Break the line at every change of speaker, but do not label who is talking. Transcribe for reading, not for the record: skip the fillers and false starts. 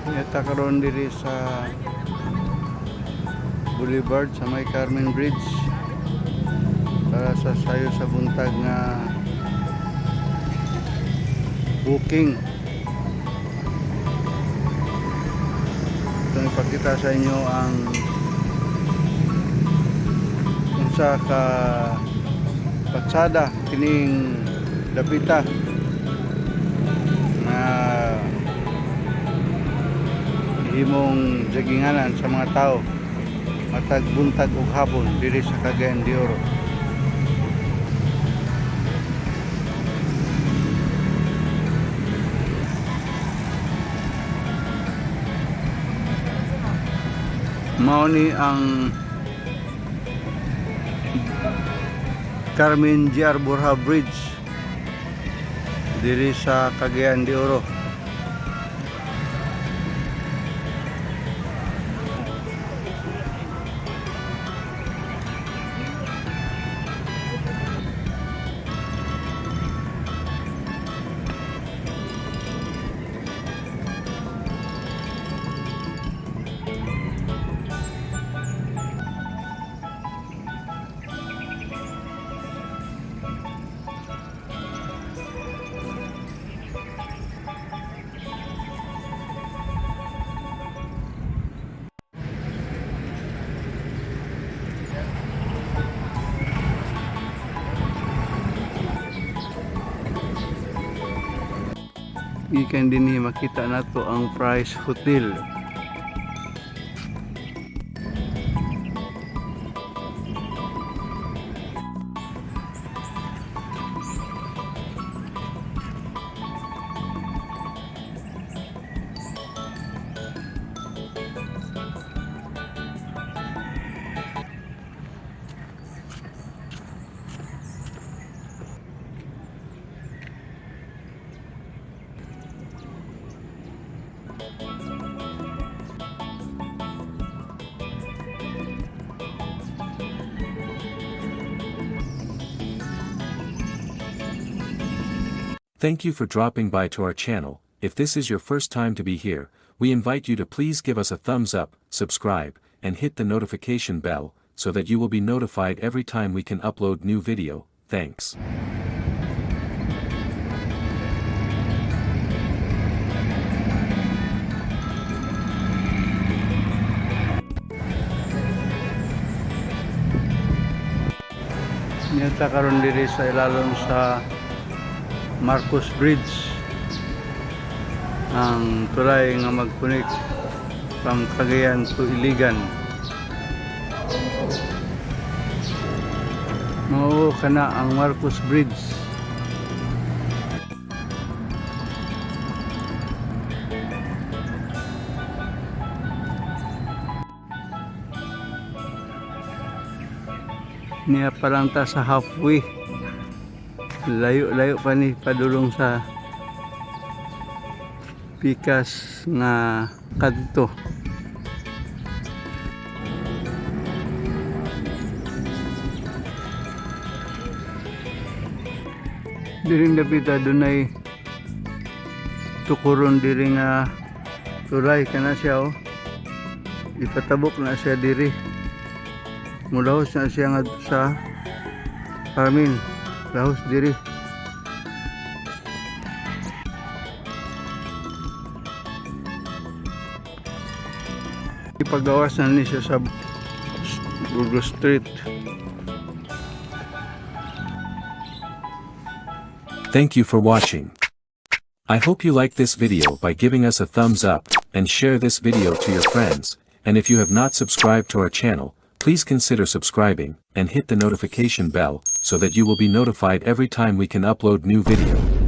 Yata karon diri sa Boulevard sa may Carmen Bridge para sa sayo sa buntag nga booking. Ito ipakita sa inyo ang unsa ka patsada kining dapita na himong jaginganan sa mga tao matag buntag ug hapon diri sa Cagayan de Oro. Mao ni ang Carmen J.R. Borja Bridge diri sa Cagayan de Oro. Ikan din makita nato ang Price Hotel.
Thank you for dropping by to our channel. If this is your first time to be here, we invite you to please give us a thumbs up, subscribe, and hit the notification bell, so that you will be notified every time we can upload new video. Thanks.
Niyata karon diri sa ilalom sa Marcos Bridge ang tulay nga mag-connect from Cagayan to Iligan. Mao kana ang Marcos Bridge. Niya pa lang ta sa halfway. Layo-layo pa ni padulong sa pikas nga kadto. Diring dapita dunay tukuron diri nga tulay kana siya ipatabok na siya diri. Mulahos na siya nga sa Carmen. Lahos diri. Ipagawas na ni siya sa Burgos Street.
Thank you for watching. I hope you like this video by giving us a thumbs up, and share this video to your friends, and if you have not subscribed to our channel, please consider subscribing, and hit the notification bell, so that you will be notified every time we can upload new video.